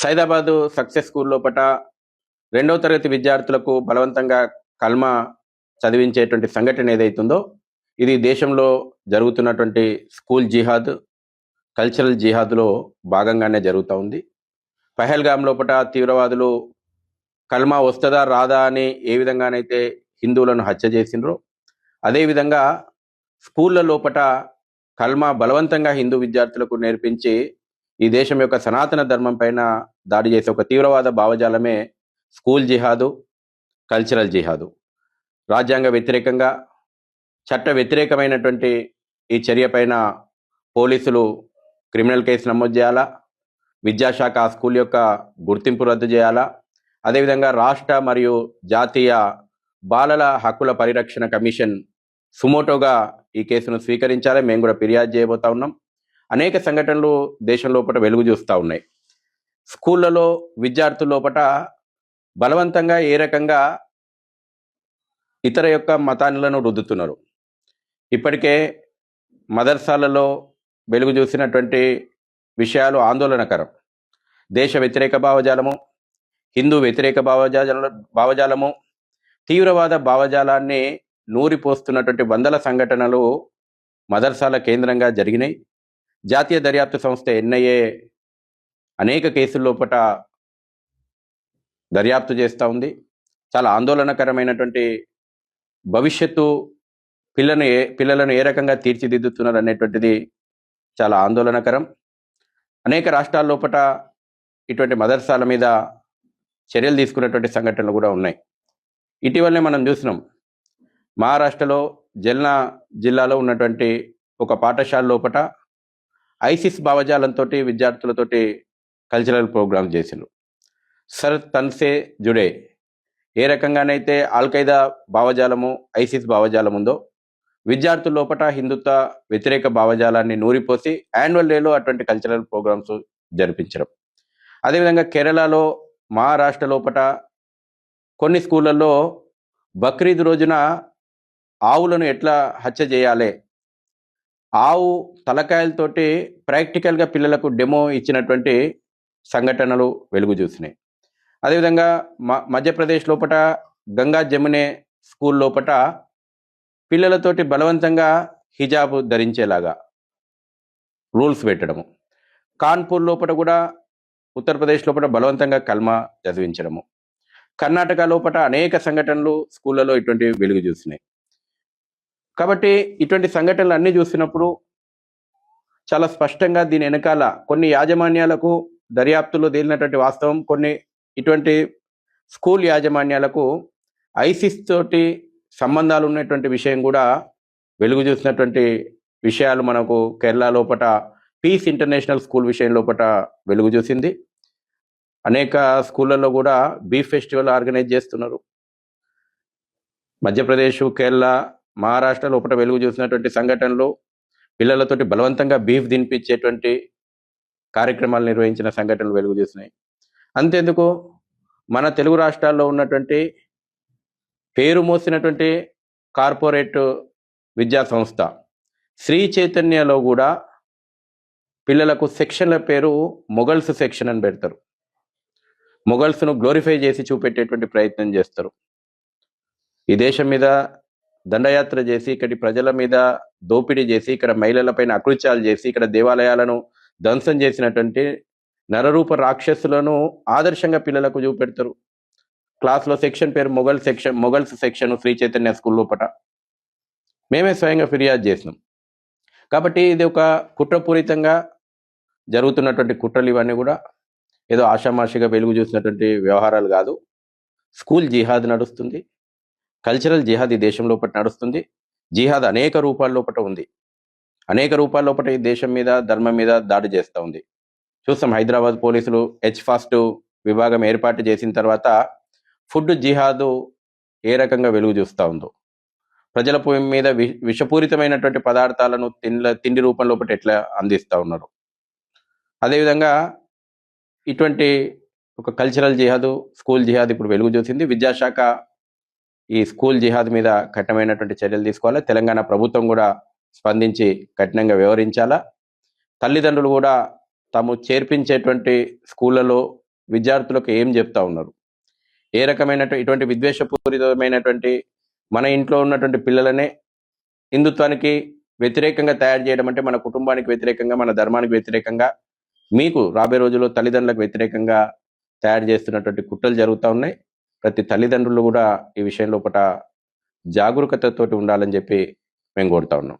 Saidabad success school లోపట రెండవ తరగతి విద్యార్థులకు బలవంతంగా కల్మా చదివించేటువంటి సంఘటన ఏదైతుందో ఇది దేశంలో జరుగుతున్నటువంటి స్కూల్ జిహాద్, కల్చరల్ జిహాద్లో భాగంగానే జరుగుతూ ఉంది. పహల్గామ్ లోపట తీవ్రవాదులు కల్మా వస్తుందా రాదా అని ఏ విధంగానైతే హిందువులను హత్య చేసిండ్రో అదేవిధంగా స్కూళ్ళ లోపట కల్మా బలవంతంగా హిందూ విద్యార్థులకు నేర్పించి ఈ దేశం యొక్క సనాతన ధర్మం పైన దాడి చేసే ఒక తీవ్రవాద భావజాలమే స్కూల్ జిహాదు, కల్చరల్ జిహాదు. రాజ్యాంగ వ్యతిరేకంగా చట్ట వ్యతిరేకమైనటువంటి ఈ చర్య పైన పోలీసులు క్రిమినల్ కేసు నమోదు చేయాలా, విద్యాశాఖ ఆ స్కూల్ యొక్క గుర్తింపు రద్దు చేయాలా, అదేవిధంగా రాష్ట్ర మరియు జాతీయ బాలల హక్కుల పరిరక్షణ కమిషన్ సుమోటోగా ఈ కేసును స్వీకరించాలి. మేము కూడా ఫిర్యాదు చేయబోతా ఉన్నాం. అనేక సంఘటనలు దేశం లోపల వెలుగు చూస్తూ ఉన్నాయి. స్కూళ్ళలో విద్యార్థుల లోపల బలవంతంగా ఏ రకంగా ఇతర యొక్క మతాలను రుద్దుతున్నారు. ఇప్పటికే మదర్సాలలో వెలుగు చూసినటువంటి విషయాలు ఆందోళనకరం. దేశ వ్యతిరేక భావజాలము, హిందూ వ్యతిరేక భావజాలము, తీవ్రవాద భావజాలాన్ని నూరిపోస్తున్నటువంటి వందల సంఘటనలు మదర్సాల కేంద్రంగా జరిగినాయి. జాతీయ దర్యాప్తు సంస్థ ఎన్ఐఏ అనేక కేసుల లోపల దర్యాప్తు చేస్తూ ఉంది. చాలా ఆందోళనకరమైనటువంటి భవిష్యత్తు పిల్లలను ఏ రకంగా తీర్చిదిద్దుతున్నారు అనేటువంటిది చాలా ఆందోళనకరం. అనేక రాష్ట్రాల లోపల ఇటువంటి మదర్సాల మీద చర్యలు తీసుకున్నటువంటి సంఘటనలు కూడా ఉన్నాయి. ఇటీవలనే మనం చూసినాం, మహారాష్ట్రలో జల్నా జిల్లాలో ఉన్నటువంటి ఒక పాఠశాల లోపల ఐసిస్ భావజాలంతో విద్యార్థులతోటి కల్చరల్ ప్రోగ్రామ్ చేసిండ్రు. సర్ తన్సే జుడే ఏ రకంగానైతే ఆల్ఖైదా భావజాలము, ఐసిస్ భావజాలం ఉందో విద్యార్థుల లోపల హిందుత్వ వ్యతిరేక భావజాలాన్ని నూరిపోసి యాన్యువల్ డేలో అటువంటి కల్చరల్ ప్రోగ్రామ్స్ జరిపించడం. అదేవిధంగా కేరళలో, మహారాష్ట్ర లోపల కొన్ని స్కూళ్ళల్లో బక్రీద్ రోజున ఆవులను ఎట్లా హత్య చేయాలి, ఆవు తలకాయలతోటి ప్రాక్టికల్గా పిల్లలకు డెమో ఇచ్చినటువంటి సంఘటనలు వెలుగు చూసినాయి. అదేవిధంగా మధ్యప్రదేశ్ లోపల గంగా జమునే స్కూల్ లోపల పిల్లలతోటి బలవంతంగా హిజాబ్ ధరించేలాగా రూల్స్ పెట్టడము. కాన్పూర్ లోపల కూడా, ఉత్తరప్రదేశ్ లోపల బలవంతంగా కల్మా చదివించడము. కర్ణాటక లోపల అనేక సంఘటనలు స్కూళ్ళలో ఇటువంటి వెలుగు చూసినాయి. కాబట్టి ఇటువంటి సంఘటనలు అన్నీ చూసినప్పుడు చాలా స్పష్టంగా దీని వెనకాల కొన్ని యాజమాన్యాలకు దర్యాప్తులో తేలినటువంటి వాస్తవం, కొన్ని ఇటువంటి స్కూల్ యాజమాన్యాలకు ఐసిస్ తోటి సంబంధాలు ఉన్నటువంటి విషయం కూడా వెలుగు చూసినటువంటి విషయాలు మనకు కేరళ లోపల పీస్ ఇంటర్నేషనల్ స్కూల్ విషయం లోపల వెలుగు చూసింది. అనేక స్కూళ్ళల్లో కూడా బీఫ్ ఫెస్టివల్ ఆర్గనైజ్ చేస్తున్నారు. మధ్యప్రదేశ్, కేరళ, మహారాష్ట్ర లోపల వెలుగు చూసినటువంటి సంఘటనలు పిల్లలతోటి బలవంతంగా బీఫ్ తినిపించేటువంటి కార్యక్రమాలు నిర్వహించిన సంఘటనలు వెలుగు చూసినాయి. అంతేందుకు మన తెలుగు రాష్ట్రాల్లో ఉన్నటువంటి పేరు మోసినటువంటి కార్పొరేట్ విద్యా సంస్థ శ్రీ చైతన్యలో కూడా పిల్లలకు సెక్షన్ల పేరు మొఘల్స్ సెక్షన్ అని పెడతారు. మొఘల్స్ను గ్లోరిఫై చేసి చూపెట్టేటువంటి ప్రయత్నం చేస్తారు. ఈ దేశం మీద దండయాత్ర చేసి, ఇక్కడి ప్రజల మీద దోపిడీ చేసి, ఇక్కడ మహిళలపైన అకృత్యాలు చేసి, ఇక్కడ దేవాలయాలను ధ్వంసం చేసినటువంటి నరరూప రాక్షసులను ఆదర్శంగా పిల్లలకు చూపెడతారు. క్లాస్లో సెక్షన్ పేరు మొఘల్స్ సెక్షన్ శ్రీ చైతన్య స్కూల్ లోపల మేమే స్వయంగా ఫిర్యాదు చేసినాం. కాబట్టి ఇది ఒక కుట్రపూరితంగా జరుగుతున్నటువంటి కుట్రలు. ఇవన్నీ కూడా ఏదో ఆషామాషిగా వెలుగు చూసినటువంటి వ్యవహారాలు కాదు. స్కూల్ జిహాద్ నడుస్తుంది, కల్చరల్ జిహాద్ ఈ దేశం లోపల నడుస్తుంది. జిహాద్ అనేక రూపాల లోపల ఉంది. అనేక రూపాల లోపల ఈ దేశం మీద, ధర్మం మీద దాడి చేస్తూ ఉంది. చూస్తాం, హైదరాబాద్ పోలీసులు H-ఫాస్ట్ విభాగం ఏర్పాటు చేసిన తర్వాత ఫుడ్ జిహాదు ఏ రకంగా వెలుగు చూస్తూ ఉందో, ప్రజల మీద విషపూరితమైనటువంటి పదార్థాలను తిండి రూపం లోపల ఎట్లా అందిస్తూ ఉన్నారు. అదేవిధంగా ఇటువంటి ఒక కల్చరల్ జిహాదు, స్కూల్ జిహాద్ ఇప్పుడు వెలుగు చూసింది. విద్యాశాఖ ఈ స్కూల్ జిహాద్ మీద కఠినమైనటువంటి చర్యలు తీసుకోవాలి. తెలంగాణ ప్రభుత్వం కూడా స్పందించి కఠినంగా వ్యవహరించాలా. తల్లిదండ్రులు కూడా తాము చేర్పించేటువంటి స్కూళ్ళలో విద్యార్థులకు ఏం చెప్తా ఉన్నారు, ఏ రకమైన ఇటువంటి విద్వేషపూరితమైనటువంటి మన ఇంట్లో ఉన్నటువంటి పిల్లలనే హిందుత్వానికి వ్యతిరేకంగా తయారు చేయడం అంటే మన కుటుంబానికి వ్యతిరేకంగా, మన ధర్మానికి వ్యతిరేకంగా, మీకు రాబోయే రోజుల్లో తల్లిదండ్రులకు వ్యతిరేకంగా తయారు చేస్తున్నటువంటి కుట్రలు జరుగుతూ ఉన్నాయి. ప్రతి తల్లిదండ్రులు కూడా ఈ విషయం లోపల జాగరూకతతోటి ఉండాలని చెప్పి మేము కోరుతా ఉన్నాం.